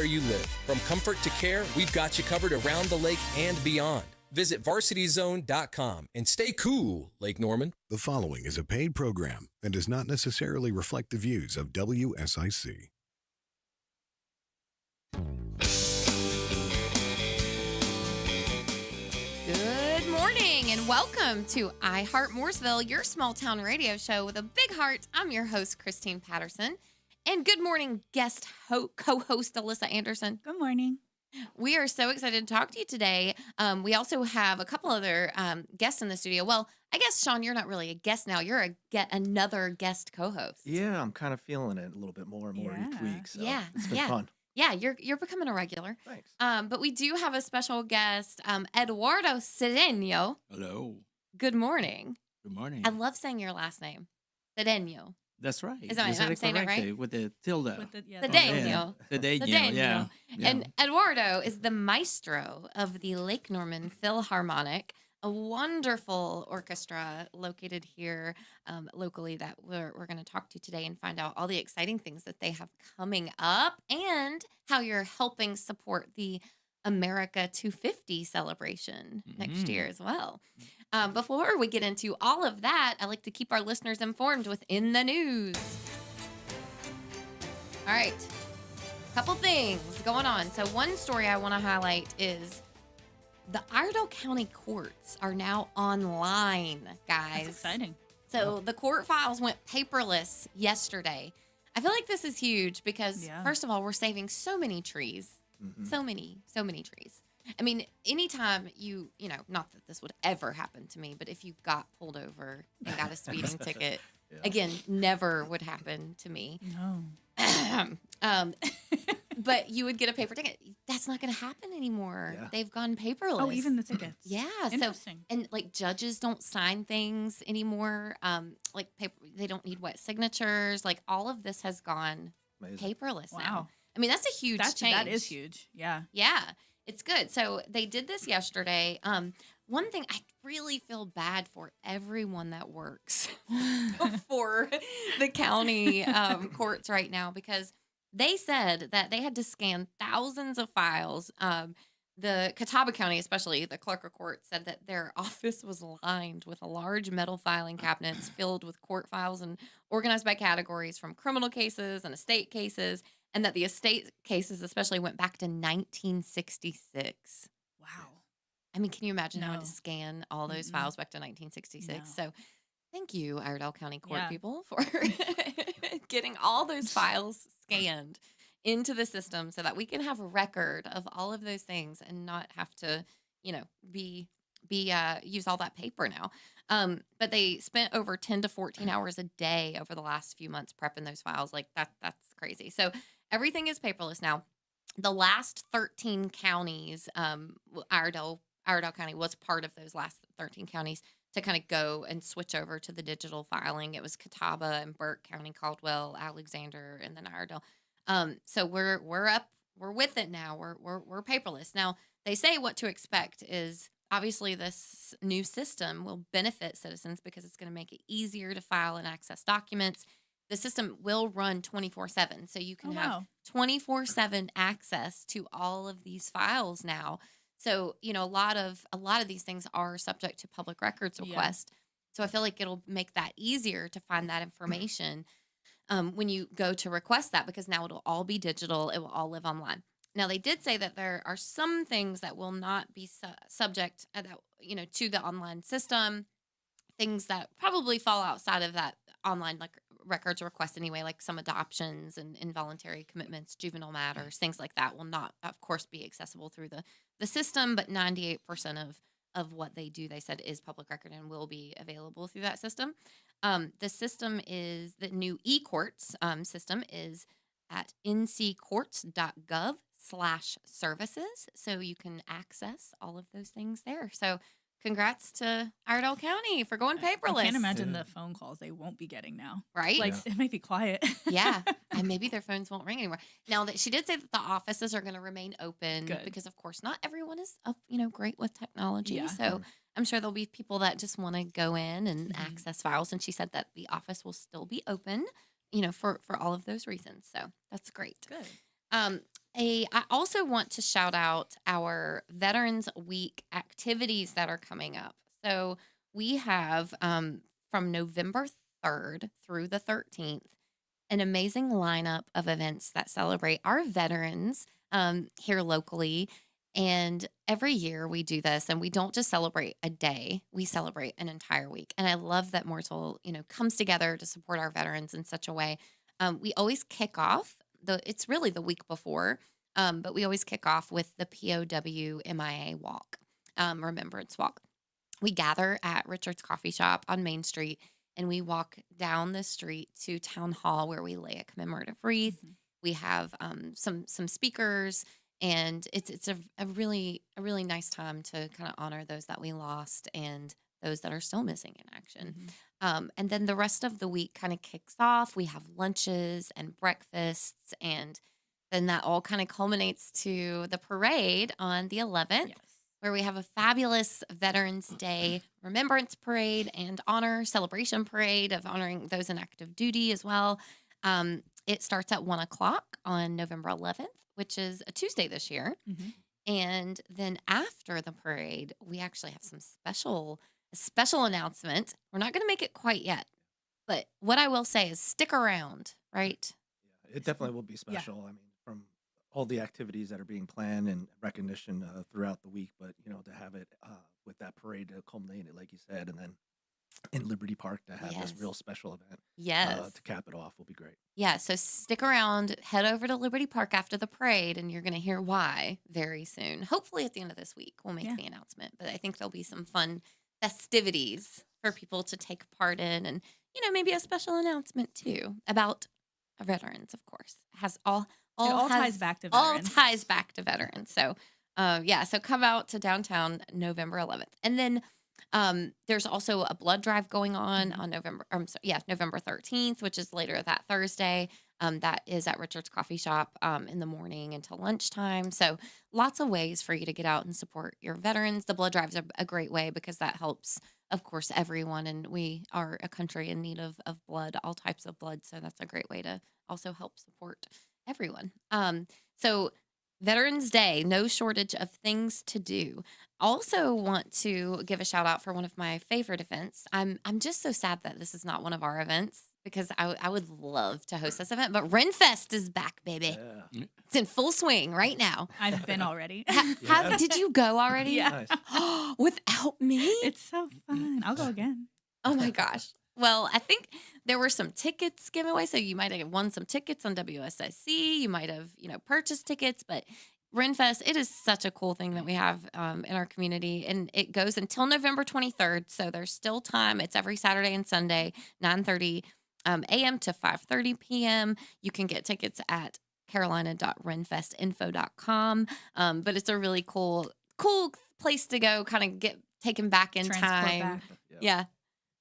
you live. From comfort to care, we've got you covered around the lake and beyond. Visit varsityzone.com and stay cool, Lake Norman. The following is a paid program and does not necessarily reflect the views of WSIC. Good morning and welcome to Heart Mooresville, your small town radio show with a big heart. I'm your host, Christine Patterson. And good morning, guest co-host Alyssa Anderson. Good morning. We are so excited to talk to you today. We also have a couple other guests in the studio. Well, I guess, Sean, you're not really a guest now. You're another guest co-host. Yeah, I'm kind of feeling it a little bit more and more each week. So it's been fun. Yeah, you're becoming a regular. Thanks. But we do have a special guest, Eduardo Cedeño. Hello. Good morning. Good morning. I love saying your last name, Cedeño. That's right. Is that I'm saying it right? With the tilde. Cedeño. Cedeño, yeah. And Eduardo is the Maestro of the Lake Norman Philharmonic, a wonderful orchestra located here locally that we're going to talk to today and find out all the exciting things that they have coming up and how you're helping support the America 250 celebration next year as well. Before we get into all of that, I like to keep our listeners informed with In the News. All right, couple things going on. So one story I want to highlight is the Iredell County courts are now online, guys. That's exciting. So the court files went paperless yesterday. I feel like this is huge because, first of all, we're saving so many trees. So many trees. I mean, anytime you know, not that this would ever happen to me, but if you got pulled over and got a speeding ticket, again, never would happen to me. No. But you would get a paper ticket. That's not going to happen anymore. Yeah. They've gone paperless. Oh, even the tickets. Yeah. Interesting. So, and like judges don't sign things anymore. Like paper, they don't need wet signatures. Like all of this has gone paperless now. I mean, that's a huge change. That is huge. Yeah. Yeah. It's good. So they did this yesterday. One thing I really feel bad for everyone that works for the county courts right now because they said that they had to scan thousands of files. The Catawba County, especially the clerk of court, said that their office was lined with a large metal filing cabinets filled with court files and organized by categories from criminal cases and estate cases, and that the estate cases especially went back to 1966. Wow. I mean, can you imagine having to scan all those files back to 1966? So thank you, Iredell County Court people, for getting all those files scanned into the system so that we can have a record of all of those things and not have to, you know, use all that paper now. But they spent over 10 to 14 hours a day over the last few months prepping those files. Like that's crazy. So everything is paperless now. The last 13 counties, Iredell County was part of those last 13 counties to kind of go and switch over to the digital filing. It was Catawba and Burke County, Caldwell, Alexander, and then Iredell. So we're with it now. We're paperless. Now, they say what to expect is obviously this new system will benefit citizens because it's going to make it easier to file and access documents. The system will run 24/7, so you can have 24/7 access to all of these files now. So, you know, a lot of these things are subject to public records request. So I feel like it'll make that easier to find that information when you go to request that, because now it'll all be digital. It will all live online. Now, they did say that there are some things that will not be subject to the online system, things that probably fall outside of that online records request anyway, like some adoptions and involuntary commitments, juvenile matters, things like that will not, of course, be accessible through the system, but 98% of what they do, they said, is public record and will be available through that system. The system is, the new eCourts system is at nccourts.gov/services, so you can access all of those things there. So congrats to Iredell County for going paperless. I can't imagine the phone calls they won't be getting now. Right? Like, it might be quiet. Yeah. And maybe their phones won't ring anymore. Now, that she did say that the offices are going to remain open because, of course, not everyone is great with technology. Yeah. So I'm sure there'll be people that just want to go in and access files. And she said that the office will still be open, for all of those reasons. So that's great. Good. I also want to shout out our Veterans Week activities that are coming up. So we have from November 3rd through the 13th, an amazing lineup of events that celebrate our veterans here locally. And every year we do this, and we don't just celebrate a day, we celebrate an entire week. And I love that Mooresville, comes together to support our veterans in such a way. We always kick off, it's really the week before, but we always kick off with the POW MIA walk, Remembrance Walk. We gather at Richard's Coffee Shop on Main Street, and we walk down the street to Town Hall where we lay a commemorative wreath. Mm-hmm. We have some speakers, and it's a really nice time to kind of honor those that we lost and those that are still missing in action. Mm-hmm. And then the rest of the week kind of kicks off. We have lunches and breakfasts, and then that all kind of culminates to the parade on the 11th. Yes. Where we have a fabulous Veterans Day Remembrance Parade and honor celebration parade of honoring those in active duty as well. It starts at 1 o'clock on November 11th, which is a Tuesday this year. Mm-hmm. And then after the parade, we actually have some special announcement. We're not going to make it quite yet, but what I will say is stick around, right? Yeah, it definitely will be special. Yeah. I mean, from all the activities that are being planned and recognition throughout the week, but to have it with that parade to culminate it, like you said, and then in Liberty Park to have this real special event to cap it off will be great. Yeah, so stick around, head over to Liberty Park after the parade, and you're going to hear why very soon. Hopefully at the end of this week we'll make the announcement, but I think there'll be some fun festivities for people to take part in, and maybe a special announcement too about our veterans, of course. It has all ties back to veterans. All ties back to veterans. So, so come out to downtown November 11th. And then there's also a blood drive going on November 13th, which is later that Thursday. That is at Richard's Coffee Shop in the morning until lunchtime. So lots of ways for you to get out and support your veterans. The blood drives are a great way because that helps, of course, everyone. And we are a country in need of blood, all types of blood. So that's a great way to also help support everyone. So Veterans Day, no shortage of things to do. Also want to give a shout out for one of my favorite events. I'm just so sad that this is not one of our events because I would love to host this event, but RenFest is back, baby. Yeah. It's in full swing right now. I've been already. Did you go already? Yeah. Nice. Without me? It's so fun. I'll go again. Oh my gosh. Well, I think there were some tickets given away, so you might have won some tickets on WSIC. You might have, purchased tickets, but RenFest, it is such a cool thing that we have in our community, and it goes until November 23rd, so there's still time. It's every Saturday and Sunday, 9:30 a.m. to 5:30 p.m. You can get tickets at carolina.renfestinfo.com, but it's a really cool place to go, kind of get taken back in time. Back. Yeah.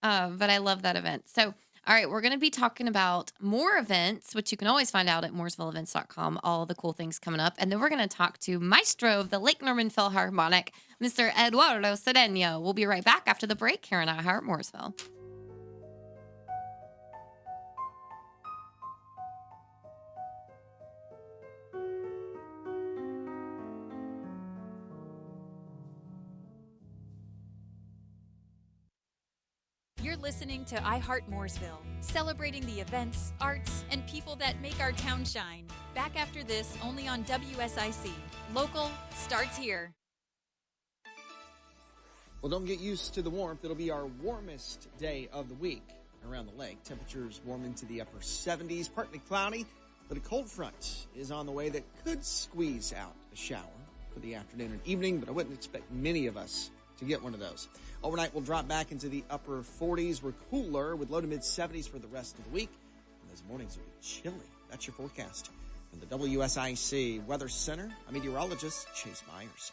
But I love that event. So, all right, we're going to be talking about more events, which you can always find out at mooresvilleevents.com, all the cool things coming up. And then we're going to talk to Maestro of the Lake Norman Philharmonic, Mr. Eduardo Cedeño. We'll be right back after the break here on Heart Mooresville. You're listening to Heart Mooresville, celebrating the events, arts, and people that make our town shine. Back after this, only on WSIC. Local starts here. Well, don't get used to the warmth. It'll be our warmest day of the week around the lake. Temperatures warm into the upper 70s, partly cloudy, but a cold front is on the way that could squeeze out a shower for the afternoon and evening, but I wouldn't expect many of us to get one of those. Overnight, we'll drop back into the upper 40s. We're cooler with low to mid 70s for the rest of the week. And those mornings will be chilly. That's your forecast. From the WSIC Weather Center, I'm meteorologist Chase Myers.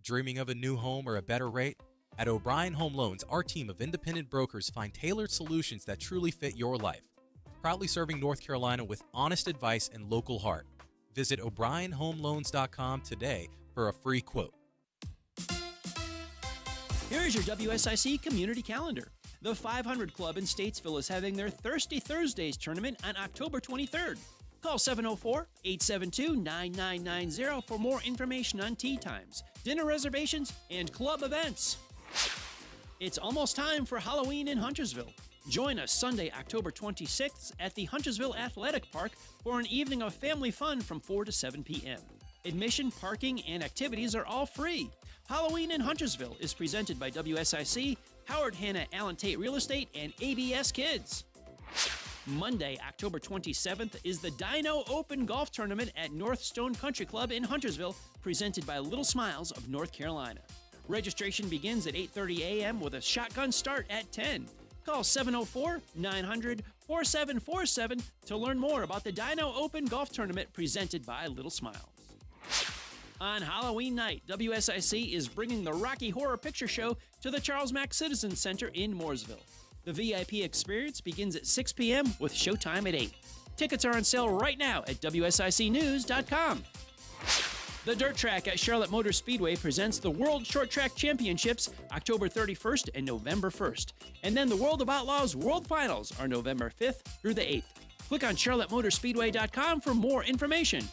Dreaming of a new home or a better rate? At O'Brien Home Loans, our team of independent brokers find tailored solutions that truly fit your life. Proudly serving North Carolina with honest advice and local heart. Visit O'BrienHomeLoans.com today for a free quote. Here's your WSIC community calendar. The 500 Club in Statesville is having their Thirsty Thursdays tournament on October 23rd. Call 704-872-9990 for more information on tea times, dinner reservations, and club events. It's almost time for Halloween in Huntersville. Join us Sunday, October 26th at the Huntersville Athletic Park for an evening of family fun from 4 to 7 p.m. Admission, parking, and activities are all free. Halloween in Huntersville is presented by WSIC, Howard Hanna Allen Tate Real Estate, and ABS Kids. Monday, October 27th is the Dino Open Golf Tournament at North Stone Country Club in Huntersville, presented by Little Smiles of North Carolina. Registration begins at 8:30 a.m. with a shotgun start at 10. Call 704-900-4747 to learn more about the Dino Open Golf Tournament presented by Little Smiles. On Halloween night, WSIC is bringing the Rocky Horror Picture Show to the Charles Mack Citizen Center in Mooresville. The VIP experience begins at 6 p.m. with showtime at 8. Tickets are on sale right now at WSICnews.com. The Dirt Track at Charlotte Motor Speedway presents the World Short Track Championships October 31st and November 1st. And then the World of Outlaws World Finals are November 5th through the 8th. Click on charlottemotorspeedway.com for more information.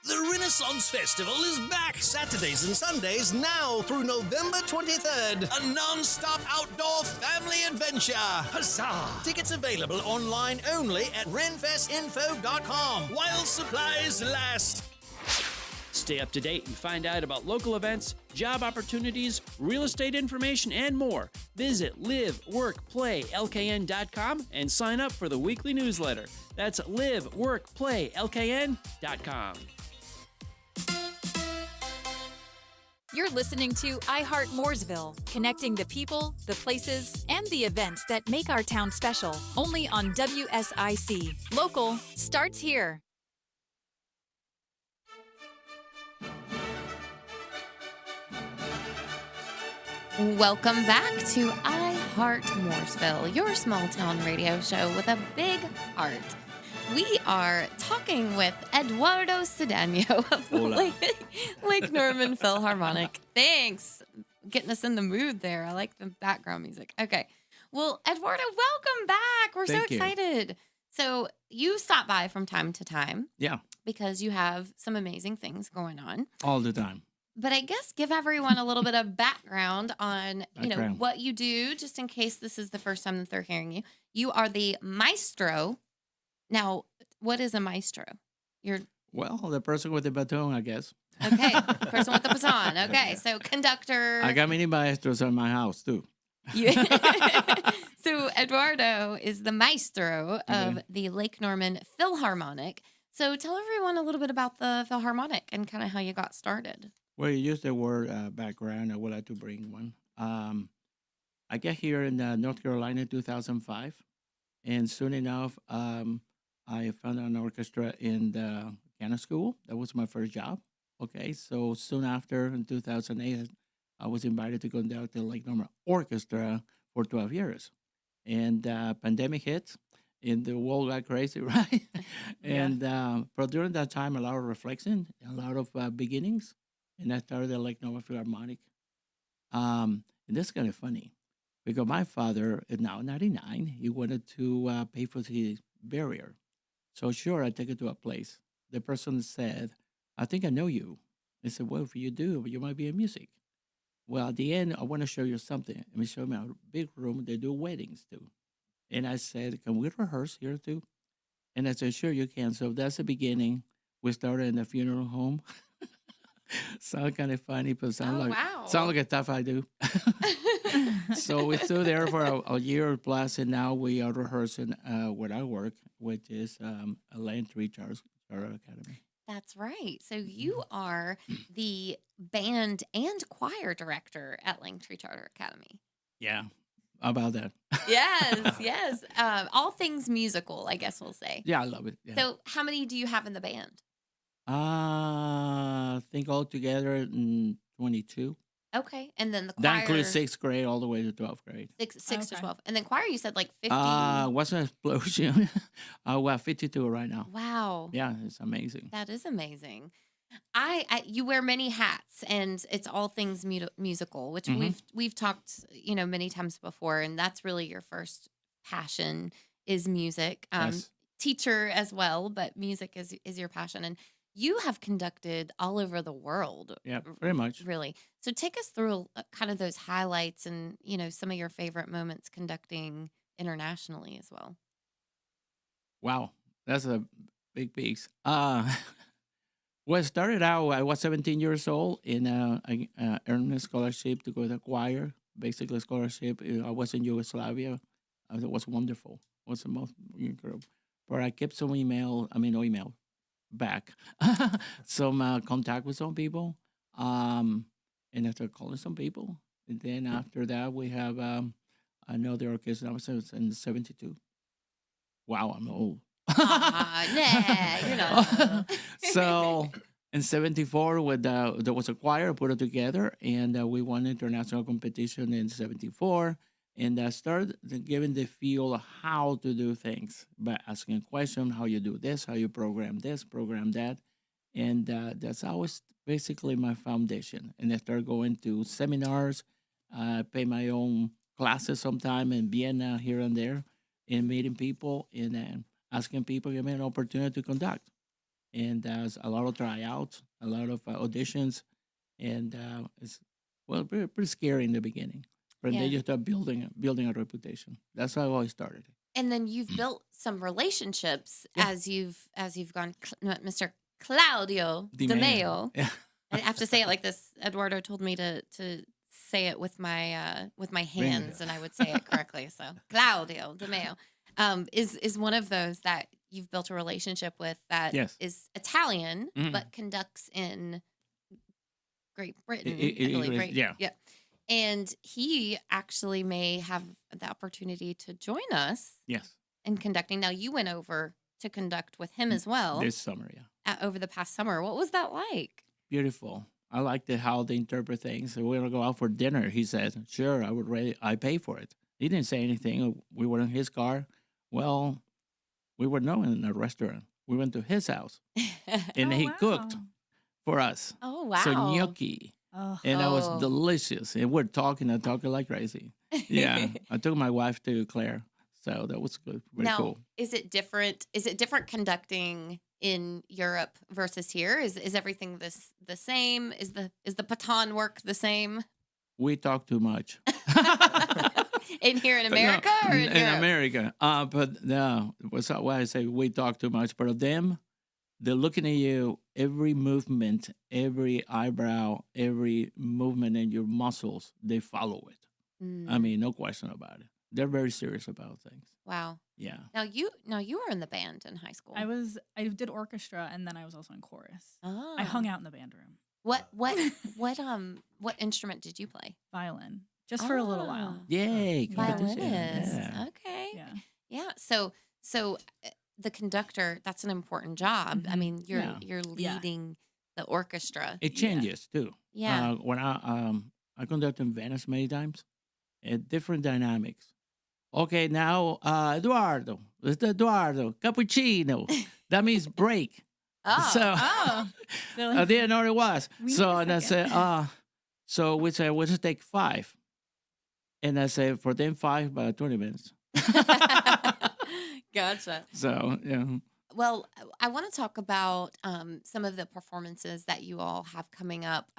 The Renaissance Festival is back Saturdays and Sundays now through November 23rd. A non-stop outdoor family adventure. Huzzah! Tickets available online only at renfestinfo.com while supplies last. Stay up to date and find out about local events, job opportunities, real estate information, and more. Visit liveworkplaylkn.com and sign up for the weekly newsletter. That's liveworkplaylkn.com. You're listening to Heart Mooresville, connecting the people, the places, and the events that make our town special. Only on WSIC. Local starts here. Welcome back to Heart Mooresville, your small town radio show with a big heart. We are talking with Eduardo Cedeño of the Lake Norman Philharmonic. Thanks. Getting us in the mood there. I like the background music. Okay. Well, Eduardo, welcome back. We're so excited. So you stop by from time to time. Yeah. Because you have some amazing things going on. All the time. But I guess give everyone a little bit of background on, what you do, just in case this is the first time that they're hearing you. You are the Maestro. Now, what is a Maestro? Well, the person with the baton, I guess. Okay, person with the baton. Okay, so conductor. I got many maestros in my house, too. So Eduardo is the Maestro of the Lake Norman Philharmonic. So tell everyone a little bit about the Philharmonic and kind of how you got started. Well, you used the word background. I would like to bring one. I got here in North Carolina in 2005. And soon enough, I found an orchestra in the piano school. That was my first job. Okay, so soon after, in 2008, I was invited to conduct the Lake Norman Orchestra for 12 years. And pandemic hit, and the world got crazy, right? And but during that time, a lot of reflection, a lot of beginnings. And I started the Lake Norman Philharmonic. And this is kind of funny, because my father is now 99. He wanted to pay for his burial. So sure, I take it to a place. The person said, I think I know you. I said, well, if you do, you might be in music. Well, at the end, I want to show you something. Let me show me a big room. They do weddings too. And I said, can we rehearse here too? And I said, sure, you can. So that's the beginning. We started in a funeral home. Sound kind of funny, but sound like a stuff I do. So we stood there for a year plus, and now we are rehearsing where I work, which is Lane Tree Charter Academy. That's right. So you are the band and choir director at Langtree Charter Academy. Yeah, how about that? Yes. All things musical, I guess we'll say. Yeah, I love it. Yeah. So how many do you have in the band? I think altogether 22. Okay, and then the choir. That includes 6th grade all the way to 12th grade. 6 to 12. And then choir, you said like 50. What's an explosion? Well, 52 right now. Wow. Yeah, it's amazing. That is amazing. You wear many hats, and it's all things musical, which we've talked, many times before, and that's really your first passion is music. Yes. teacher as well, but music is your passion. And you have conducted all over the world. Yeah, pretty much. Really. So take us through kind of those highlights and, some of your favorite moments conducting internationally as well. Wow, that's a big piece. Well, it started out, I was 17 years old, and I earned a scholarship to go to the choir, basically a scholarship. I was in Yugoslavia. It was wonderful. It was the most incredible. But I kept some back, some contact with some people, and I started calling some people. And then after that, we have another orchestra. I was in 72. Wow, I'm old. Nah, you're not. So in 74, there was a choir, put it together, and we won international competition in 74. And I started giving the feel of how to do things by asking a question, how you do this, how you program this, program that. And that's always basically my foundation. And I started going to seminars, pay my own classes sometime in Vienna here and there, and meeting people and asking people to give me an opportunity to conduct. And there's a lot of tryouts, a lot of auditions, and it's pretty scary in the beginning. But then you start building a reputation. That's how I started. And then you've built some relationships as you've gone, Mr. Claudio Di Maio. Yeah. I have to say it like this. Eduardo told me to say it with my hands, and I would say it correctly. So Claudio Di Maio is one of those that you've built a relationship with that is Italian but conducts in Great Britain. I believe, right? Yeah. And he actually may have the opportunity to join us. Yes. In conducting. Now you went over to conduct with him as well. This summer, Over the past summer. What was that like? Beautiful. I liked how they interpret things. We're gonna go out for dinner. He said, "Sure, I pay for it." He didn't say anything. We were in his car. Well, we were not in a restaurant. We went to his house, and he cooked for us. Oh wow! So gnocchi. And that was delicious. And we're talking like crazy. Yeah. I took my wife to Claire. So that was good. Very cool. Is it different? Is it different conducting in Europe versus here? Is everything the same? Is the baton work the same? We talk too much. In here in America or in Europe? America. But no, what's why I say we talk too much. But them, they're looking at you, every movement, every eyebrow, every movement in your muscles, they follow it. I mean, no question about it. They're very serious about things. Wow. Yeah. Now you were in the band in high school. I did orchestra and then I was also in chorus. Oh. I hung out in the band room. What instrument did you play? Violin. Just for a little while. Yay. Violinist. Yeah. Okay. Yeah. Yeah. So the conductor, that's an important job. I mean, you're leading the orchestra. It changes too. Yeah. When I conducted in Venice many times, different dynamics. Okay, now Eduardo, cappuccino. That means break. Oh. I didn't know it was. So and I second. said, so we said we'll just take 5, and I said for them 5 about 20 minutes. Gotcha. So yeah. Well, I want to talk about some of the performances that you all have coming up.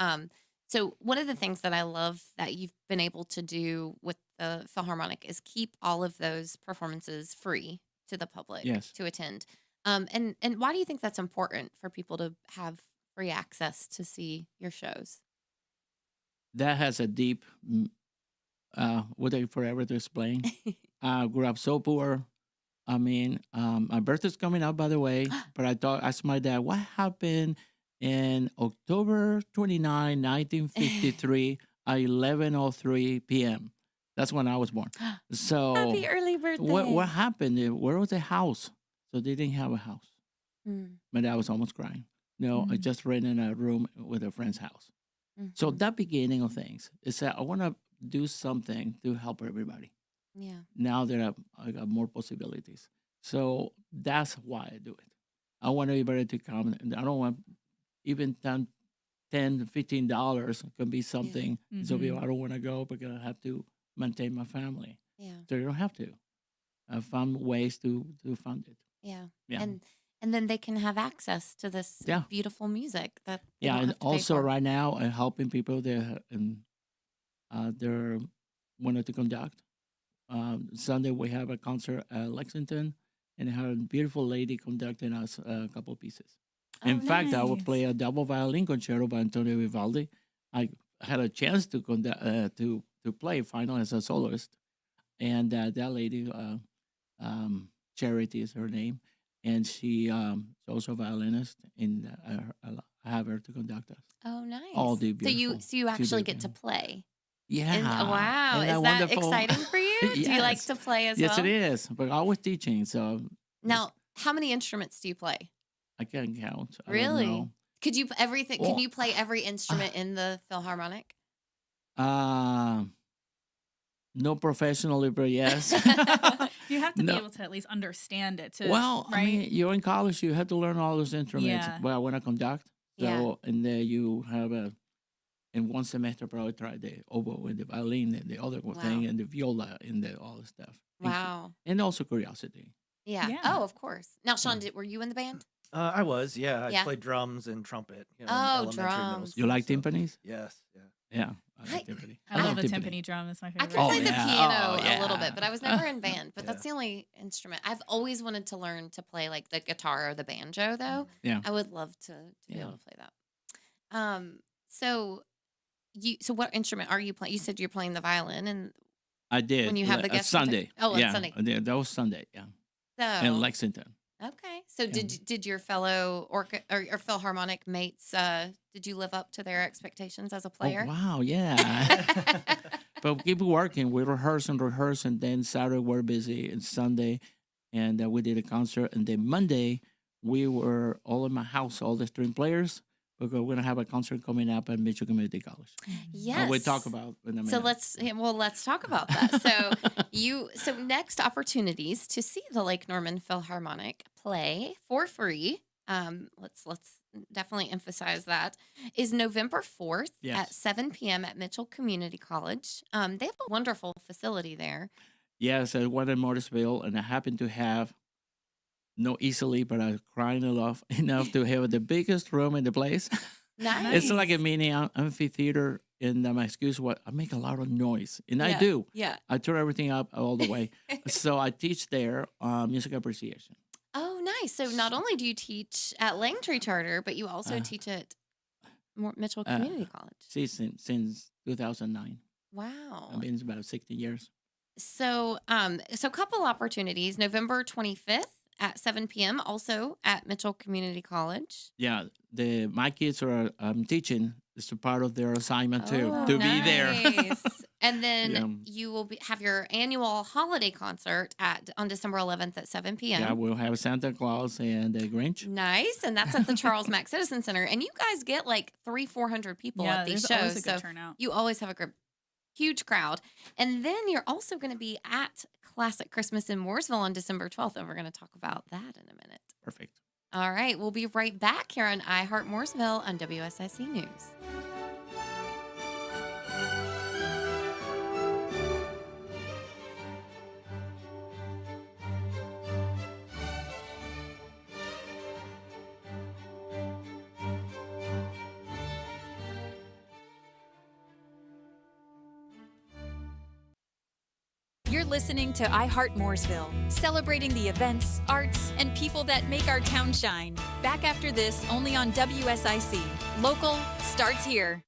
So one of the things that I love that you've been able to do with the Philharmonic is keep all of those performances free to the public to attend. And why do you think that's important for people to have free access to see your shows? That has a deep, what I forever to explain. I grew up so poor. I mean, my birthday's coming up, by the way. But I asked my dad, what happened in October 29, 1953 at 11:03 p.m.? That's when I was born. So happy early birthday. What happened? Where was the house? So they didn't have a house. My dad was almost crying. No, I just rented a room with a friend's house. So that beginning of things is that I want to do something to help everybody. Yeah. Now that I got more possibilities. So that's why I do it. I want everybody to come. I don't want even $10, $15 can be something. So people, I don't want to go because I have to maintain my family. Yeah. So you don't have to. I found ways to fund it. Yeah. Yeah. And then they can have access to this beautiful music that they don't and have to pay also for. right now helping people that they're wanted to conduct. Sunday we have a concert at Lexington, and I have a beautiful lady conducting us a couple of pieces. In fact, I will play a double violin concerto by Antonio Vivaldi. I had a chance to conduct to play final as a soloist, and that lady, Charity is her name, and she is also a violinist, and I have her to conduct us. Oh, nice. All the so you actually get to play. Yeah. Wow. Isn't Is that wonderful? exciting for you? Yes. Do you like to play as well? Yes, it is. But always teaching, so Now, how many instruments do you play? I can't count. I don't Really? know. Could you everything? Well, Can you play every instrument in the Philharmonic? No professionally, but yes. You have to No. be able to at least understand it. To, Well, right? I mean, you're in college, you have to learn all those instruments. Yeah. Well, I want to conduct. So, Yeah. and then you have in one semester, probably try the oboe and the violin and the other thing and the viola and all the stuff. Wow. And also curiosity. Yeah. Yeah. Oh, of course. Now, Sean, were you in the band? I was, yeah. I Yeah. played drums and trumpet. You know, Oh, in elementary, middle drums. school, You like so- timpanis? Yes, yeah. Yeah, I like I- timpani. I love the timpani drum. It's my I favorite. could play the yeah. piano Oh, a little yeah. bit, but I was never in band. But Yeah. that's the only instrument. I've always wanted to learn to play like the guitar or the banjo, though. Yeah. I would love to be Yeah. able to play that. So what instrument are you playing? You said you're playing the violin, and I did. When you have the guest Sunday. Oh, it's yeah, Sunday. That was Sunday, yeah. so In Lexington. okay. So did your fellow or Philharmonic mates? Did you live up to their expectations as a player? Oh, wow, yeah. But we keep working. We rehearse, and then Saturday we're busy, and Sunday, and we did a concert. And then Monday, we were all in my house, all the string players, because we're going to have a concert coming up at Mitchell Community College. Yes. We'll talk about in a minute. So let's talk about that. So next opportunities to see the Lake Norman Philharmonic play for free. Let's definitely emphasize that is November 4th at 7 p.m. at Mitchell Community College. They have a wonderful facility there. Yes, I went in Mooresville, and I happened to have, not easily, but I was crying enough to have the biggest room in the place. Nice. It's like a mini amphitheater, and my excuse was I make a lot of noise, and I do. Yeah. I turn everything up all the way. So I teach there music appreciation. Oh, nice. So not only do you teach at Langtree Charter, but you also teach at Mitchell Community College. See, since 2009. Wow. I've been about 16 years. So couple opportunities. November 25th at 7 p.m. also at Mitchell Community College. Yeah, my kids are teaching. It's a part of their assignment too, to be there. And then you will have your annual holiday concert on December 11th at 7 p.m. Yeah, we'll have Santa Claus and the Grinch. Nice, and that's at the Charles Mack Citizen Center. And you guys get like 300-400 people at these there's always shows, a good so turnout. you always have a huge crowd. And then you're also going to be at Classic Christmas in Mooresville on December 12th, and we're going to talk about that in a minute. Perfect. All right, we'll be right back here on Heart Mooresville on WSIC News. You're listening to Heart Mooresville, celebrating the events, arts, and people that make our town shine. Back after this, only on WSIC. Local starts here.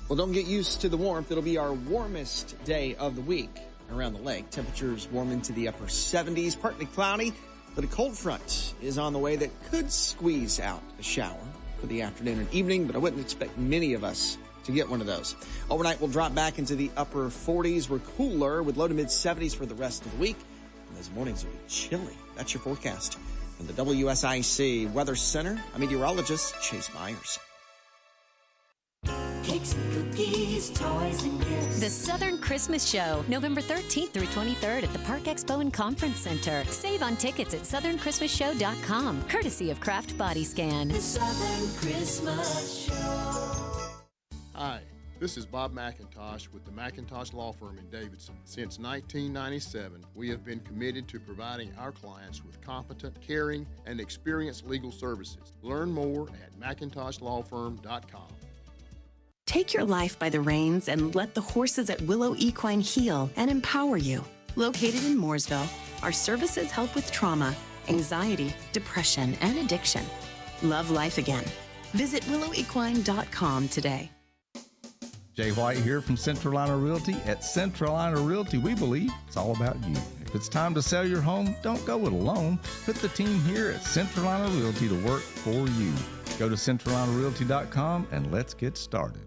Well, don't get used to the warmth. It'll be our warmest day of the week around the lake. Temperatures warm into the upper 70s, partly cloudy, but a cold front is on the way that could squeeze out a shower for the afternoon and evening, but I wouldn't expect many of us to get one of those. Overnight, we'll drop back into the upper 40s. We're cooler with low to mid 70s for the rest of the week. And those mornings will be chilly. That's your forecast. From the WSIC Weather Center, I'm meteorologist Chase Myers. Cakes and cookies, toys and gifts. The Southern Christmas Show, November 13th through 23rd at the Park Expo and Conference Center. Save on tickets at southernchristmasshow.com, courtesy of Kraft Body Scan. The Southern Christmas Show. Hi, This is Bob McIntosh with the McIntosh Law Firm in Davidson. Since 1997, we have been committed to providing our clients with competent, caring, and experienced legal services. Learn more at McIntoshLawFirm.com. Take your life by the reins and let the horses at Willow Equine heal and empower you. Located in Mooresville, our services help with trauma, anxiety, depression, and addiction. Love life again. Visit willowequine.com today. Jay White here from Centralina Realty. At Centralina Realty, we believe it's all about you. If it's time to sell your home, don't go it alone. Put the team here at Centralina Realty to work for you. Go to CentralinaRealty.com and let's get started.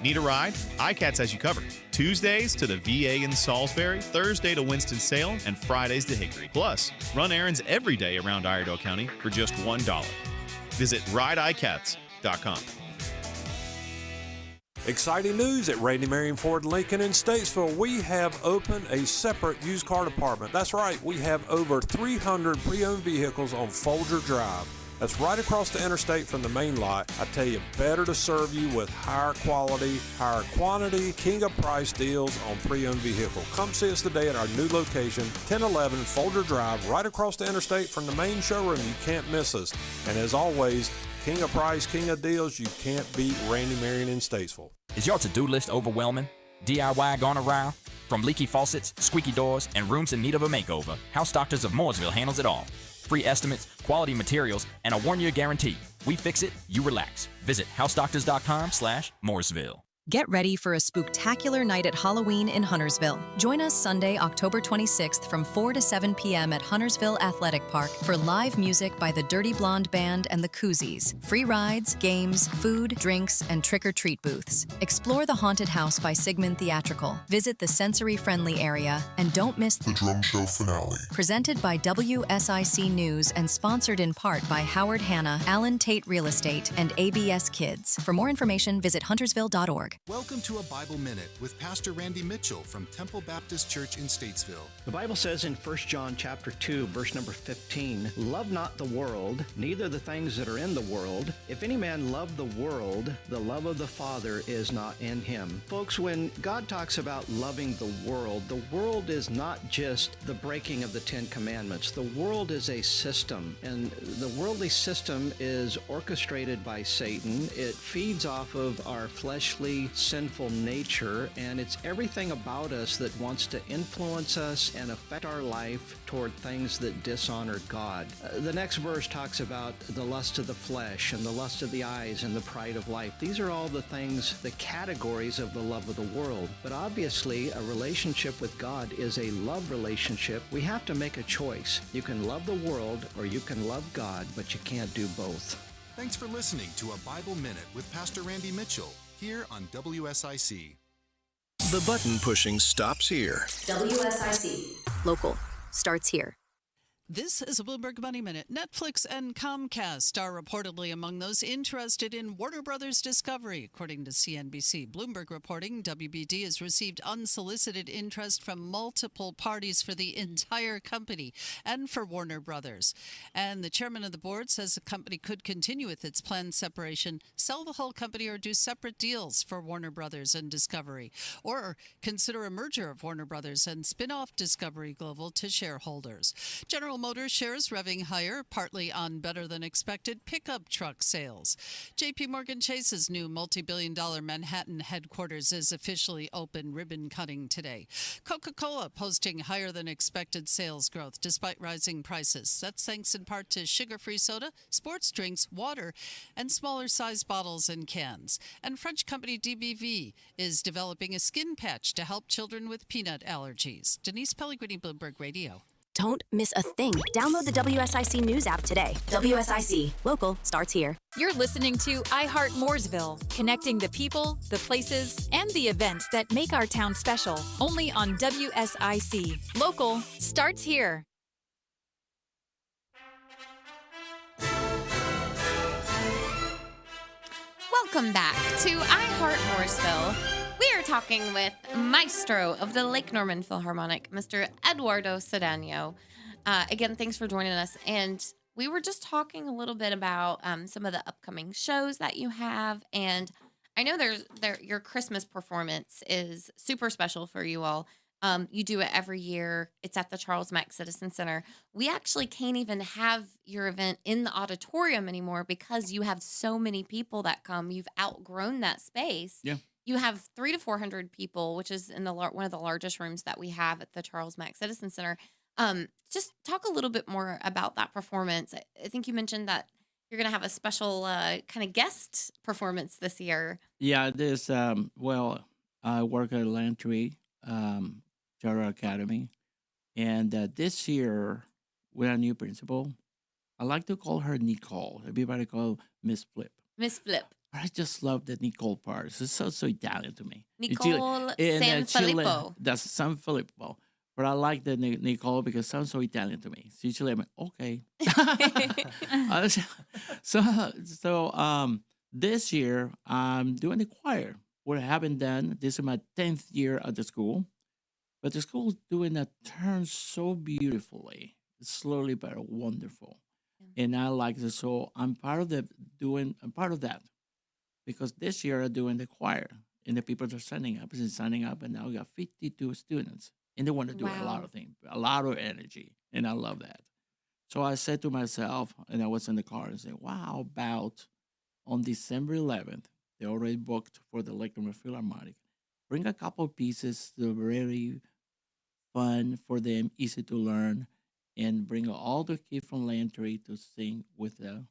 Need a ride? iCats has you covered. Tuesdays to the VA in Salisbury, Thursday to Winston-Salem, and Fridays to Hickory. Plus, run errands every day around Iredell County for just $1. Visit rideicats.com. Exciting news at Randy Marion Ford Lincoln in Statesville. We have opened a separate used car department. That's right, we have over 300 pre-owned vehicles on Folger Drive. That's right across the interstate from the main lot. I tell you, better to serve you with higher quality, higher quantity, king of price deals on pre-owned vehicle. Come see us today at our new location, 1011 Folger Drive, right across the interstate from the main showroom. You can't miss us. And as always, king of price, king of deals, you can't beat Randy Marion in Statesville. Is your to-do list overwhelming? DIY gone awry? From leaky faucets, squeaky doors, and rooms in need of a makeover, House Doctors of Mooresville handles it all. Free estimates, quality materials, and a 1-year guarantee. We fix it, you relax. Visit housedoctors.com/Mooresville. Get ready for a spooktacular night at Halloween in Huntersville. Join us Sunday, October 26th from 4 to 7 p.m. at Huntersville Athletic Park for live music by the Dirty Blonde Band and the Koozies. Free rides, games, food, drinks, and trick-or-treat booths. Explore the Haunted House by Sigmund Theatrical. Visit the sensory-friendly area, and don't miss the Drum Show finale. Presented by WSIC News and sponsored in part by Howard Hanna, Allen Tate Real Estate, and ABS Kids. For more information, visit huntersville.org. Welcome to a Bible Minute with Pastor Randy Mitchell from Temple Baptist Church in Statesville. The Bible says in 1 John chapter 2, verse number 15, "Love not the world, neither the things that are in the world. If any man love the world, the love of the Father is not in him." Folks, when God talks about loving the world is not just the breaking of the Ten Commandments. The world is a system, and the worldly system is orchestrated by Satan. It feeds off of our fleshly, sinful nature, and it's everything about us that wants to influence us and affect our life toward things that dishonor God. The next verse talks about the lust of the flesh and the lust of the eyes and the pride of life. These are all the things, the categories of the love of the world. But obviously, a relationship with God is a love relationship. We have to make a choice. You can love the world or you can love God, but you can't do both. Thanks for listening to a Bible Minute with Pastor Randy Mitchell here on WSIC. The button pushing stops here. WSIC. Local starts here. This is a Bloomberg Money Minute. Netflix and Comcast are reportedly among those interested in Warner Brothers Discovery, according to CNBC. Bloomberg reporting WBD has received unsolicited interest from multiple parties for the entire company and for Warner Brothers. And the chairman of the board says the company could continue with its planned separation, sell the whole company, or do separate deals for Warner Brothers and Discovery, or consider a merger of Warner Brothers and spin off Discovery Global to shareholders. General Motors shares revving higher, partly on better-than-expected pickup truck sales. J.P. Morgan Chase's new multi-billion-dollar Manhattan headquarters is officially open, ribbon-cutting today. Coca-Cola posting higher-than-expected sales growth despite rising prices. That's thanks in part to sugar-free soda, sports drinks, water, and smaller-sized bottles and cans. And French company DBV is developing a skin patch to help children with peanut allergies. Denise Pellegrini, Bloomberg Radio. Don't miss a thing. Download the WSIC News app today. WSIC. Local starts here. You're listening to iHeart Mooresville, connecting the people, the places, and the events that make our town special. Only on WSIC. Local starts here. Welcome back to iHeart Mooresville. We are talking with Maestro of the Lake Norman Philharmonic, Mr. Eduardo Cedeño. Again, thanks for joining us. And we were just talking a little bit about some of the upcoming shows that you have. And I know your Christmas performance is super special for you all. You do it every year. It's at the Charles Mack Citizen Center. We actually can't even have your event in the auditorium anymore because you have so many people that come. You've outgrown that space. Yeah. You have 300 to 400 people, which is in one of the largest rooms that we have at the Charles Mack Citizen Center. Just talk a little bit more about that performance. I think you mentioned that you're going to have a special kind of guest performance this year. Yeah, this, I work at Landry Charter Academy. And this year, with a new principal, I like to call her Nicole. Everybody call Miss Flip. Miss Flip. I just love the Nicole part. It's so Italian to me. Nicole Sanfilippo. That's Sanfilippo. But I like the Nicole because it sounds so Italian to me. So usually I'm okay. So this year I'm doing the choir. What I haven't done, this is my 10th year at the school. But the school is doing a turn so beautifully, slowly but wonderful. And I like it. So I'm part of that. Because this year I'm doing the choir. And the people are signing up and now we got 52 students. And they want to do a lot of things, a lot of energy. And I love that. So I said to myself, and I was in the car and said, wow, how about on December 11th, they already booked for the Lake Norman Philharmonic. Bring a couple of pieces that are very fun for them, easy to learn, and bring all the kids from Lantry to sing with the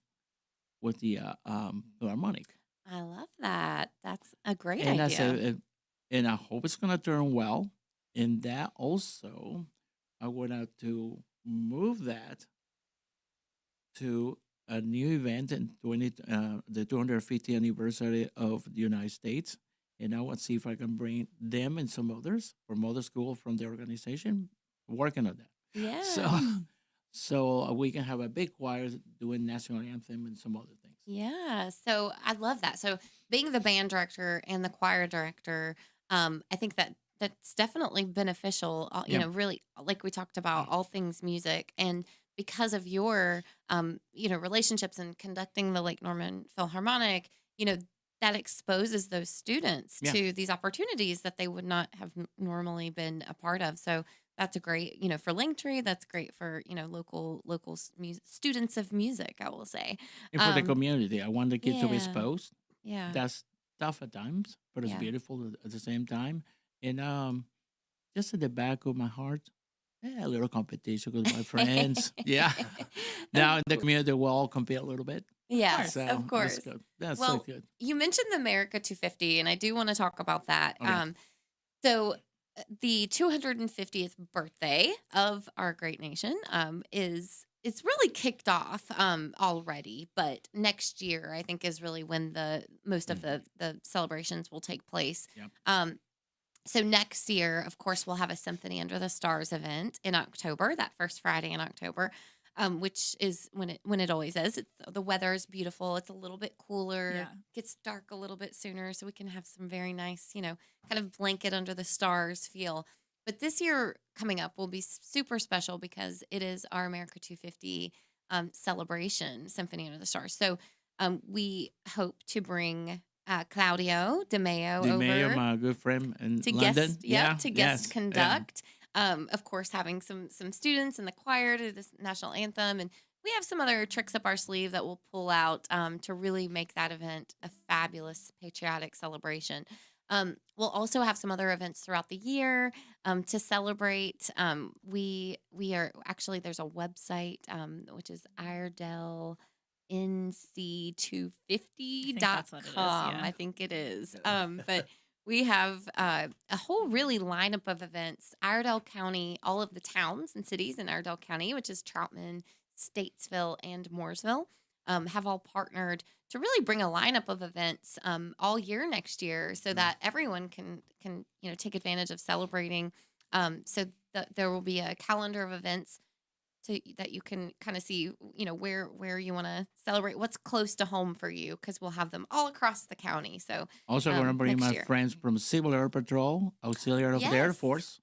Philharmonic. I love that. That's a great And idea. I said, and I hope it's going to turn well. And that also, I want to move that to a new event in the 250th anniversary of the United States. And I want to see if I can bring them and some others from other schools from the organization working on that. Yeah. So we can have a big choir doing national anthem and some other things. Yeah. So I love that. So being the band director and the choir director, I think that's definitely beneficial. You know, really, like we talked about, all things music, and because of your, relationships and conducting the Lake Norman Philharmonic, that exposes those students to these opportunities that they would not have normally been a part of. So that's a great, for Linktree. That's great for local students of music, I will say, and for the community. I want the kids to be exposed. Yeah, that's tough at times, but it's beautiful at the same time. And just at the back of my heart, a little competition with my friends. Now in the community, we'll all compete a little bit. Yes, of course. That's good. That's well, so good. You mentioned the America 250, and I do want to talk about that. Okay. So the 250th birthday of our great nation it's really kicked off already, but next year I think is really when the most of the celebrations will take place. Yep. So next year, of course, we'll have a Symphony Under the Stars event in October, that first Friday in October, which is when it always is. The weather is beautiful. It's a little bit cooler. Gets dark a little bit sooner, so we can have some very nice, kind of blanket under the stars feel. But this year coming up will be super special because it is our America 250 celebration, Symphony Under the Stars. So we hope to bring Claudio DeMeo over, my good friend in to London. guest conduct. Of course, having some students in the choir to this national anthem, and we have some other tricks up our sleeve that we'll pull out to really make that event a fabulous patriotic celebration. We'll also have some other events throughout the year to celebrate. We are actually, there's a website which is Iredell NC250.com. I think it is. But we have a whole really lineup of events. Iredell County, all of the towns and cities in Iredell County, which is Troutman, Statesville, and Mooresville, have all partnered to really bring a lineup of events all year next year so that everyone can take advantage of celebrating. So there will be a calendar of events that you can kind of see, where you want to celebrate, what's close to home for you, because we'll have them all across the county. So also going to bring my friends from Civil Air Patrol, Auxiliary of the Air Force,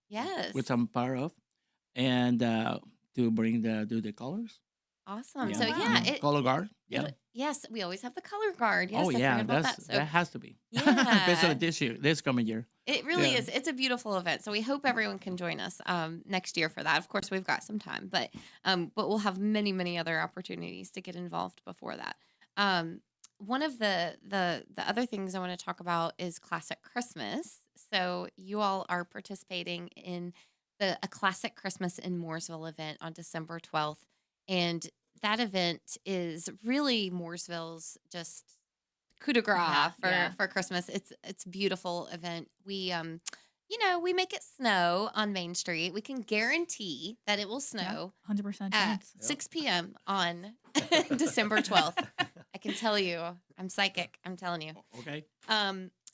which I'm part of, and to bring do the colors. Awesome. Yeah. So yeah, color guard. Yeah. yes, we always have the color guard. Yes, Oh I yeah, forgot about that. So that has to be. yeah, Especially this coming year. it really Yeah. is. It's a beautiful event. So we hope everyone can join us next year for that. Of course, we've got some time, but we'll have many other opportunities to get involved before that. One of the other things I want to talk about is Classic Christmas. So you all are participating in a Classic Christmas in Mooresville event on December 12th. And that event is really Mooresville's just coup de grace for Christmas. It's a beautiful event. We we make it snow on Main Street. We can guarantee that it will snow 100% at chance. 6 p.m. on December 12th. I can tell you, I'm psychic. I'm telling you. Okay.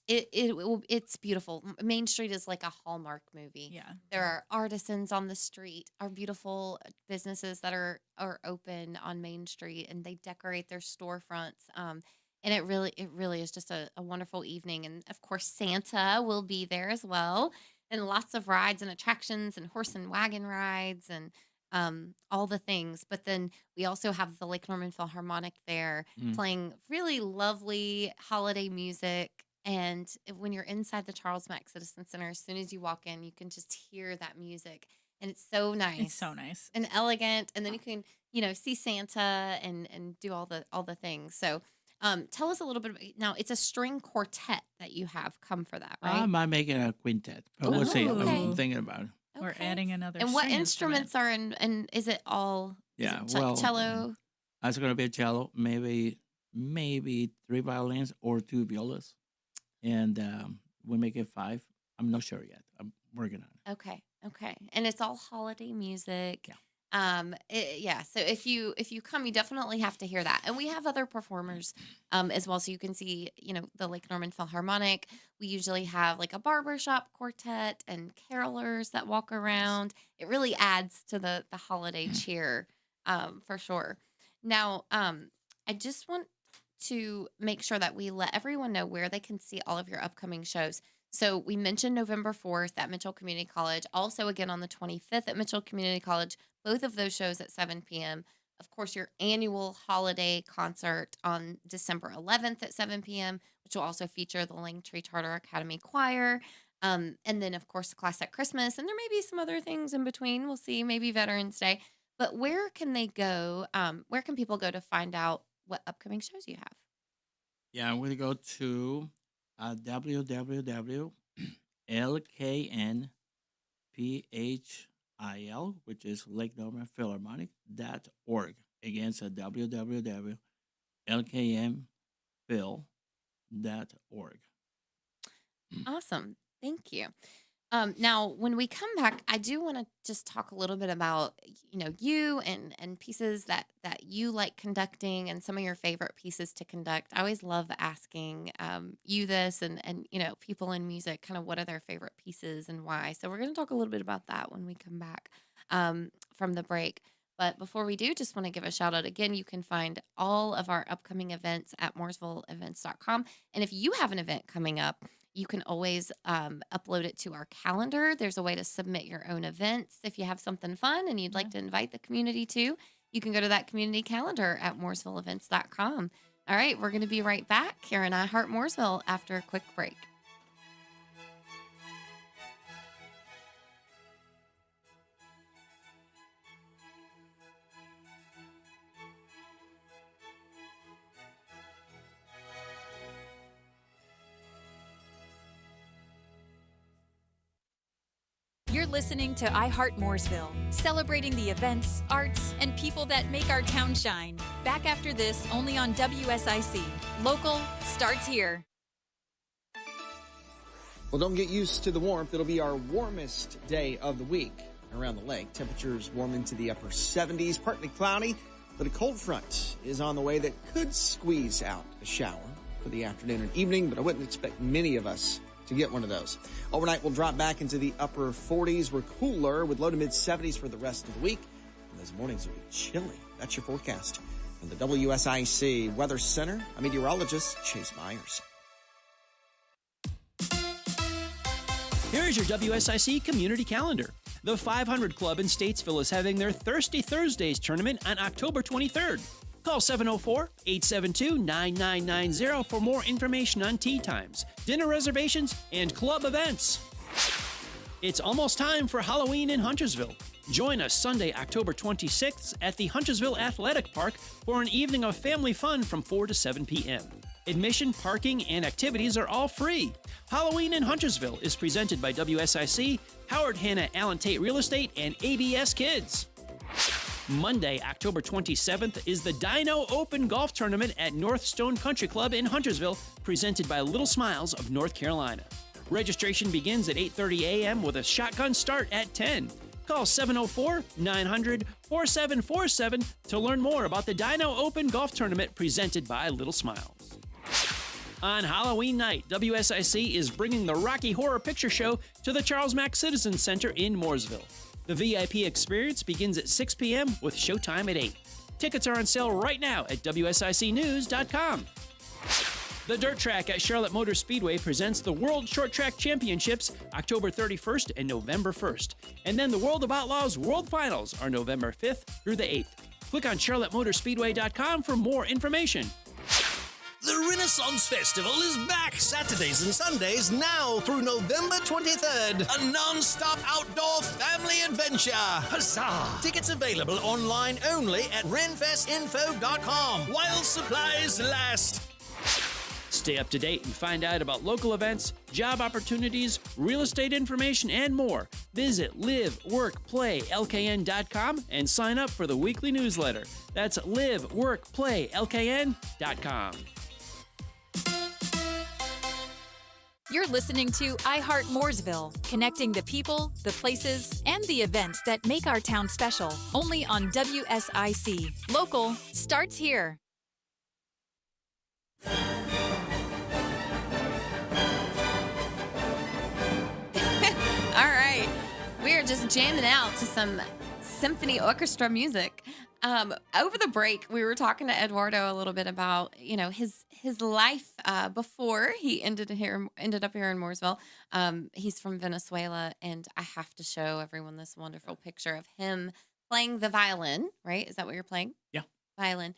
It's beautiful. Main Street is like a Hallmark movie. Yeah. There are artisans on the street, are beautiful businesses that are open on Main Street, and they decorate their storefronts. And it really is just a wonderful evening. And of course, Santa will be there as well, and lots of rides and attractions and horse and wagon rides and all the things. But then we also have the Lake Norman Philharmonic there playing really lovely holiday music. And when you're inside the Charles Mack Citizen Center, as soon as you walk in, you can just hear that music. And it's so nice. It's so nice. And elegant. And then you can, see Santa and do all the things. So tell us a little bit about, now it's a string quartet that you have come for that, right? I might make it a quintet. But we'll see. okay. I'm thinking about it. We're adding another And what string instruments are in, and is it all Yeah. is it cello? It's going to be a cello, maybe 3 violins or 2 violas. And we make it 5. I'm not sure yet. I'm working on it. Okay. And it's all holiday music. Yeah. So if you come, you definitely have to hear that. And we have other performers as well. So you can see, the Lake Norman Philharmonic. We usually have like a barbershop quartet and carolers that walk around. It really adds to the holiday cheer for sure. Now, I just want to make sure that we let everyone know where they can see all of your upcoming shows. So we mentioned November 4th at Mitchell Community College, also again on the 25th at Mitchell Community College, both of those shows at 7 p.m. Of course, your annual holiday concert on December 11th at 7 p.m., which will also feature the Langtree Charter Academy Choir. And then, of course, the Classic Christmas. And there may be some other things in between. We'll see, maybe Veterans Day. But where can they go? Where can people go to find out what upcoming shows you have? Yeah, I'm going to go to www.lknphil, which is Lake Norman Philharmonic.org. Again, it's www.lknphil.org. Awesome. Thank you. Now, when we come back, I do want to just talk a little bit about, you and pieces that you like conducting and some of your favorite pieces to conduct. I always love asking you this and people in music, kind of what are their favorite pieces and why. So we're going to talk a little bit about that when we come back from the break. But before we do, just want to give a shout out again. You can find all of our upcoming events at mooresvilleevents.com. And if you have an event coming up, you can always upload it to our calendar. There's a way to submit your own events. If you have something fun and you'd like to invite the community to, you can go to that community calendar at mooresvilleevents.com. All right, we're going to be right back here in Heart Mooresville after a quick break. You're listening to Heart Mooresville, celebrating the events, arts, and people that make our town shine. Back after this, only on WSIC. Local starts here. Well, don't get used to the warmth. It'll be our warmest day of the week around the lake. Temperatures warm into the upper 70s, partly cloudy, but a cold front is on the way that could squeeze out a shower for the afternoon and evening, but I wouldn't expect many of us to get one of those. Overnight, we'll drop back into the upper 40s. We're cooler with low to mid 70s for the rest of the week. And those mornings will be chilly. That's your forecast. From the WSIC Weather Center, I'm meteorologist Chase Myers. Here's your WSIC community calendar. The 500 Club in Statesville is having their Thirsty Thursdays tournament on October 23rd. Call 704-872-9990 for more information on tee times, dinner reservations, and club events. It's almost time for Halloween in Huntersville. Join us Sunday, October 26th at the Huntersville Athletic Park for an evening of family fun from 4 to 7 p.m. Admission, parking, and activities are all free. Halloween in Huntersville is presented by WSIC, Howard Hanna Allen Tate Real Estate, and ABS Kids. Monday, October 27th is the Dino Open Golf Tournament at North Stone Country Club in Huntersville, presented by Little Smiles of North Carolina. Registration begins at 8:30 a.m. with a shotgun start at 10. Call 704-900-4747 to learn more about the Dino Open Golf Tournament presented by Little Smiles. On Halloween night, WSIC is bringing the Rocky Horror Picture Show to the Charles Mack Citizen Center in Mooresville. The VIP experience begins at 6 p.m. with showtime at 8. Tickets are on sale right now at WSICnews.com. The Dirt Track at Charlotte Motor Speedway presents the World Short Track Championships October 31st and November 1st. And then the World of Outlaws World Finals are November 5th through the 8th. Click on charlottemotorspeedway.com for more information. The Renaissance Festival is back Saturdays and Sundays now through November 23rd. A non-stop outdoor family adventure. Huzzah! Tickets available online only at renfestinfo.com while supplies last. Stay up to date and find out about local events, job opportunities, real estate information, and more. Visit liveworkplaylkn.com and sign up for the weekly newsletter. That's liveworkplaylkn.com. You're listening to iHeart Mooresville, connecting the people, the places, and the events that make our town special. Only on WSIC. Local starts here. All right. We are just jamming out to some symphony orchestra music. Over the break, we were talking to Eduardo a little bit about, his life before he ended up here in Mooresville. He's from Venezuela, and I have to show everyone this wonderful picture of him playing the violin. Right? Is that what you're playing? Yeah, violin.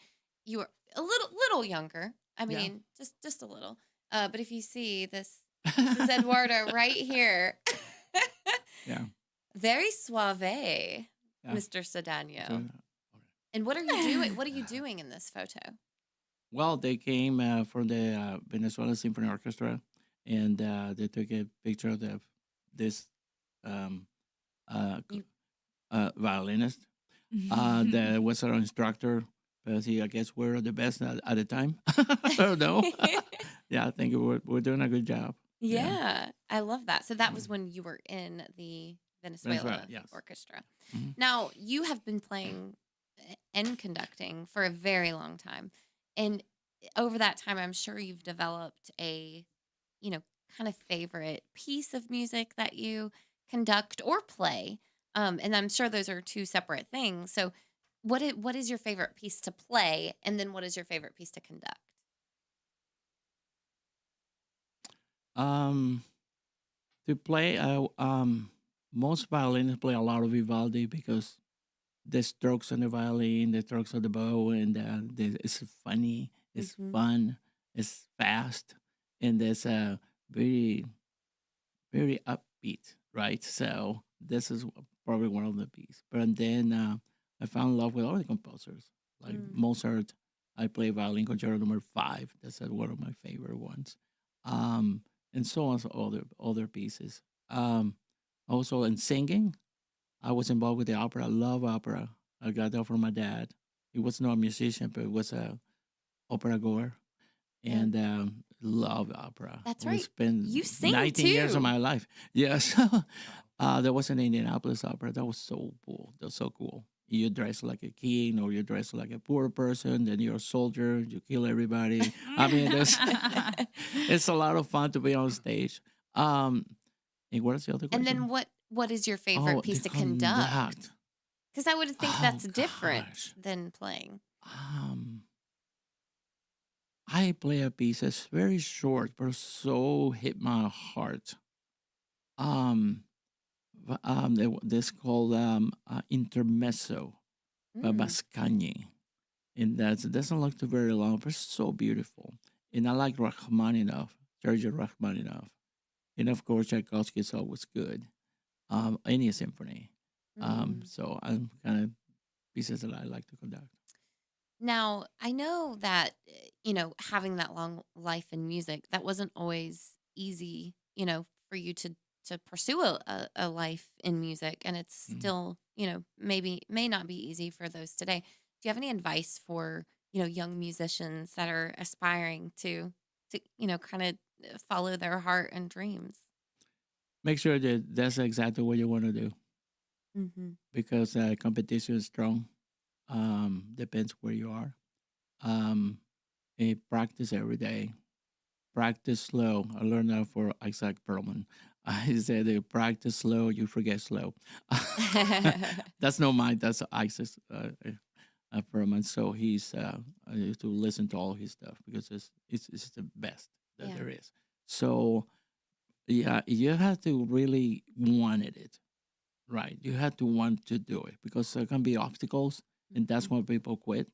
You were a little younger. I mean, just a little. But if you see this is Eduardo right here. Yeah. Very suave, Mr. Cedeño. And what are you doing? What are you doing in this photo? Well, they came from the Venezuela Symphony Orchestra, and they took a picture of this violinist that was our instructor. Because I guess we're the best at the time. I don't know. Yeah, I think we're doing a good job. Yeah, I love that. So that was when you were in the Venezuela Orchestra. Mm-hmm. Now, you have been playing and conducting for a very long time. And over that time, I'm sure you've developed a, kind of favorite piece of music that you conduct or play. And I'm sure those are two separate things. So what is your favorite piece to play? And then what is your favorite piece to conduct? To play, most violinists play a lot of Vivaldi because the strokes on the violin, the strokes of the bow, and it's funny, it's fun, it's fast, and there's a very, very upbeat, right? So this is probably one of the pieces. But then I found in love with all the composers, like Mozart. I play violin concerto number 5. That's one of my favorite ones. And so on, so other pieces. Also in singing, I was involved with the opera. I love opera. I got that from my dad. He was not a musician, but he was a opera goer, and love opera. That's right. Spent you sing 19 too. years of my life. Yes. There was an Indianapolis opera. That was so cool. That was so cool. You dress like a king, or you dress like a poor person, then you're a soldier, you kill everybody. I mean, it's a lot of fun to be on stage. And what is the other question? And then what is your favorite piece to conduct? Because I would think that's different than playing. I play a piece that's very short, but so hit my heart. this called Intermezzo by Mascagni. And that doesn't look too very long, but it's so beautiful. And I like Rachmaninoff, Sergei Rachmaninoff. And of course, Tchaikovsky is always good. Any symphony. So I'm kind of pieces that I like to conduct. Now, I know that, having that long life in music, that wasn't always easy, for you to pursue a life in music. And it's still, may not be easy for those today. Do you have any advice for, young musicians that are aspiring to kind of follow their heart and dreams? Make sure that that's exactly what you want to do, because competition is strong. Depends where you are. Practice every day. Practice slow. I learned that for Isaac Perlman. He said, practice slow, you forget slow. That's not mine. That's Isaac Perlman. So he's to listen to all his stuff because it's the best that there is. So yeah, you have to really want it, right? You have to want to do it because there can be obstacles, and that's when people quit.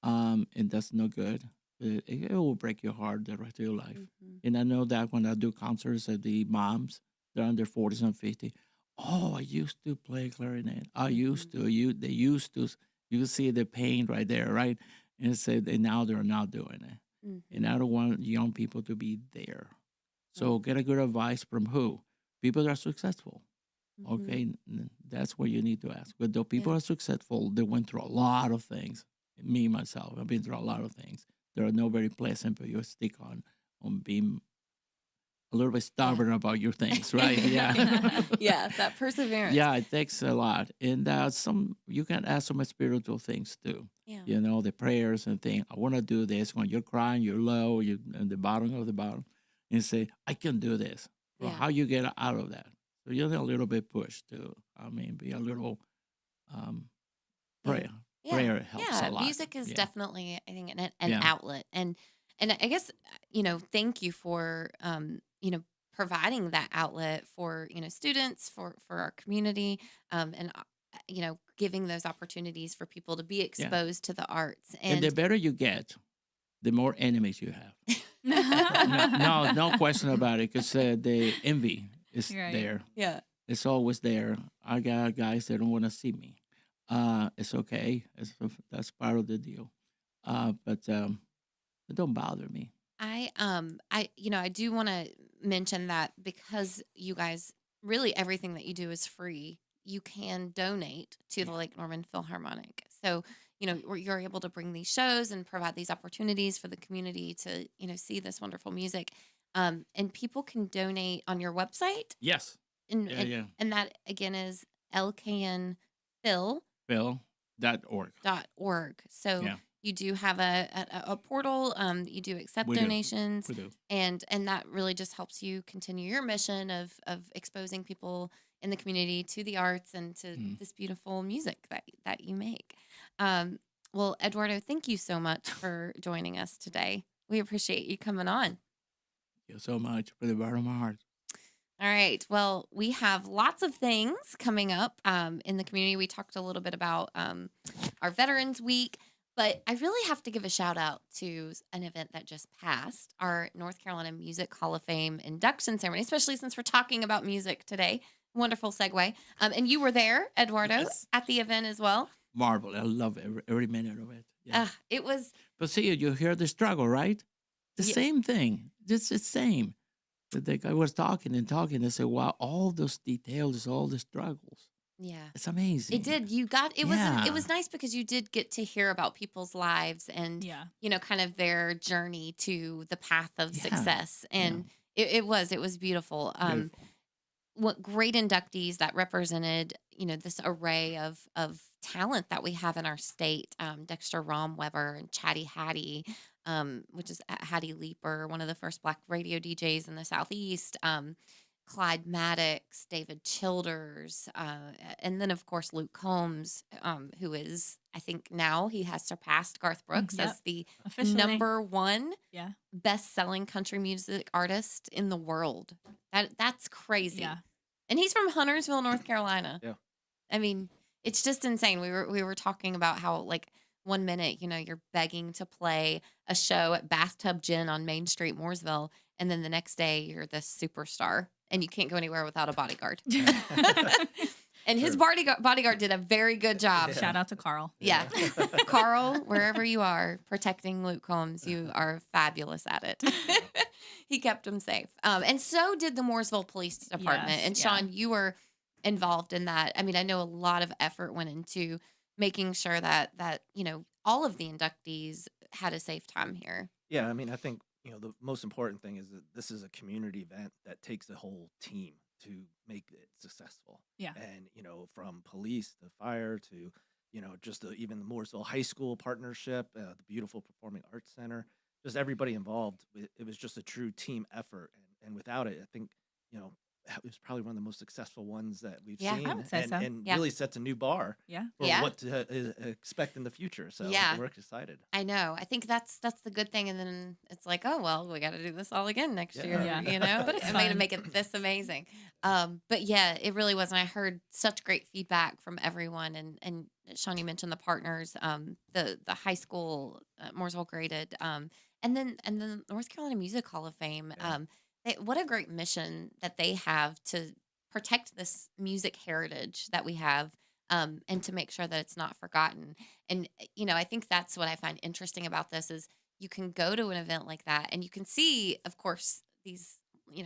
And that's no good. It will break your heart the rest of your life. And I know that when I do concerts at the moms, they're under 40s and 50. Oh, I used to play clarinet. I used to. They used to. You see the pain right there, right? And now they're not doing it. And I don't want young people to be there. So get a good advice from who? People that are successful. Okay, that's what you need to ask. But the people are successful, they went through a lot of things. Me, myself, I've been through a lot of things. They are not very pleasant, but you stick on being a little bit stubborn about your things, right? Yeah. Yeah, that perseverance. Yeah, it takes a lot. And you can ask some spiritual things too. Yeah. The prayers and things. I want to do this. When you're crying, you're low, you're at the bottom of the bottom. And say, I can do this. Well, how you get out of that? So you're a little bit pushed to, be a little prayer. Yeah. Prayer helps a lot. Music is definitely, I think, an outlet. And I guess, thank you for, providing that outlet for, students, for our community, and, giving those opportunities for people to be exposed to the arts. And the better you get, the more enemies you have. No question about it, because the envy is there. Yeah. It's always there. I got guys that don't want to see me. It's okay. That's part of the deal. But it don't bother me. I do want to mention that because you guys, really everything that you do is free, you can donate to the Lake Norman Philharmonic. So, you're able to bring these shows and provide these opportunities for the community to, see this wonderful music. And people can donate on your website. Yes. And that, again, is lknphil.org. Phil.org. So you do have a portal. You do accept donations. We do. And that really just helps you continue your mission of exposing people in the community to the arts and to this beautiful music that you make. Well, Eduardo, thank you so much for joining us today. We appreciate you coming on. Thank you so much, for the bottom of my heart. All right. Well, we have lots of things coming up in the community. We talked a little bit about our Veterans Week, but I really have to give a shout out to an event that just passed, our North Carolina Music Hall of Fame induction ceremony, especially since we're talking about music today. Wonderful segue. And you were there, Eduardo, at the event as well. Marvel. I love every minute of it. Yeah. It was. But see, you hear the struggle, right? The same thing. Just the same. The guy was talking. They said, wow, all those details, all the struggles. Yeah. It's amazing. It did. It was nice because you did get to hear about people's lives and, kind of their journey to the path of success. And it was beautiful. What great inductees that represented, this array of talent that we have in our state. Dexter Romweber and Chatty Hattie, which is Hattie Leeper, one of the first Black radio DJs in the Southeast. Clyde Maddox, David Childers, and then, of course, Luke Combs, who is, I think now he has surpassed Garth Brooks as the number one best-selling country music artist in the world. That's crazy. Yeah. And he's from Huntersville, North Carolina. Yeah. I mean, it's just insane. We were talking about how, like, 1 minute, you're begging to play a show at Bathtub Gin on Main Street, Mooresville, and then the next day you're this superstar and you can't go anywhere without a bodyguard. And his bodyguard did a very good job. Shout out to Carl. Yeah. Carl, wherever you are, protecting Luke Combs, you are fabulous at it. He kept him safe. And so did the Mooresville Police Department. Yes, and Sean, you were involved in that. I mean, I know a lot of effort went into making sure that all of the inductees had a safe time here. Yeah, I mean, I think, the most important thing is that this is a community event that takes the whole team to make it successful. Yeah. And, from police to fire to, just even the Mooresville High School partnership, the beautiful Performing Arts Center, just everybody involved. It was just a true team effort. And without it, I think, it was probably one of the most successful ones that we've seen. I would say and, so. And really sets a new bar for what to expect in the future. So we're excited. I know. I think that's the good thing. And then it's like, oh, well, we got to do this all again next year, But it's made to fun. make it this amazing. But yeah, it really was. And I heard such great feedback from everyone. And Sean, you mentioned the partners, the high school, Mooresville graded, and then the North Carolina Music Hall of Fame. What a great mission that they have to protect this music heritage that we have, and to make sure that it's not forgotten. And, I think that's what I find interesting about this is you can go to an event like that and you can see, of course, these,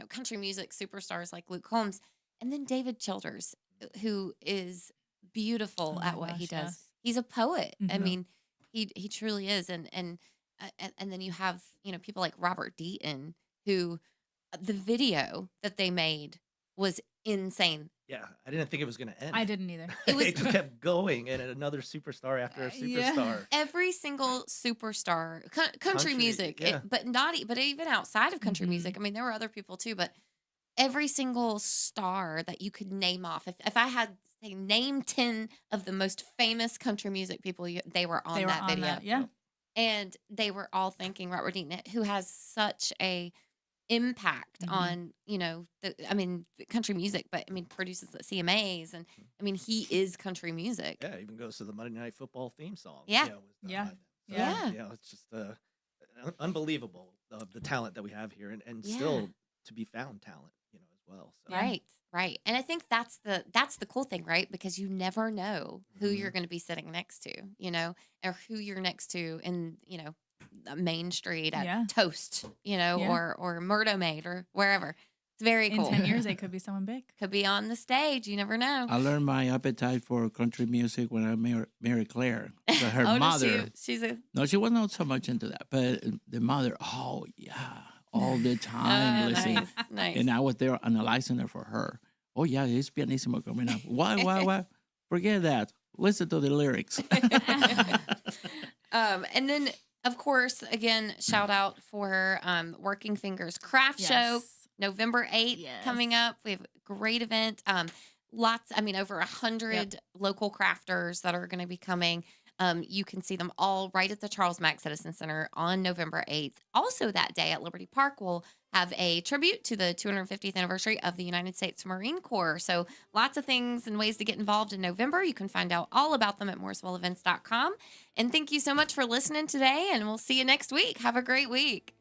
country music superstars like Luke Combs, and then David Childers, who is beautiful at what he does. Yes. He's a poet. I Mhm. mean, he truly is. And then you have, people like Robert Deaton, who the video that they made was insane. Yeah, I didn't think it was going to end. I didn't either. It just kept going, and another superstar after a superstar. Every single superstar, country music, yeah. but even outside of country music. I mean, there were other people too, but every single star that you could name off. If I had to say, name 10 of the most famous country music people, they were on that video. Yeah. And they were all thanking Robert Deaton, who has such a impact on, country music, but produces the CMAs, and he is country music. Yeah, even goes to the Monday Night Football theme song. Yeah. Yeah. It's just unbelievable the talent that we have here, and still to be found talent, as well. So. Right. And I think that's the cool thing, right? Because you never know who you're going to be sitting next to, or who you're next to in, Main Street at Toast, or Murdo Maid or wherever. It's very cool. In 10 years, they could be someone big. Could be on the stage. You never know. I learned my appetite for country music when I married Claire. So her mother. No, she was not so much into that, but the mother, all the time listening. Nice. And I was there analyzing it for her. Oh yeah, it's pianissimo coming up. Why? Forget that. Listen to the lyrics. And then, of course, again, shout out for Working Fingers Craft Show, November 8th coming up. We have a great event. Over 100 local crafters that are going to be coming. You can see them all right at the Charles Mack Citizen Center on November 8th. Also that day at Liberty Park, we'll have a tribute to the 250th anniversary of the United States Marine Corps. So lots of things and ways to get involved in November. You can find out all about them at mooresvilleevents.com. And thank you so much for listening today, and we'll see you next week. Have a great week.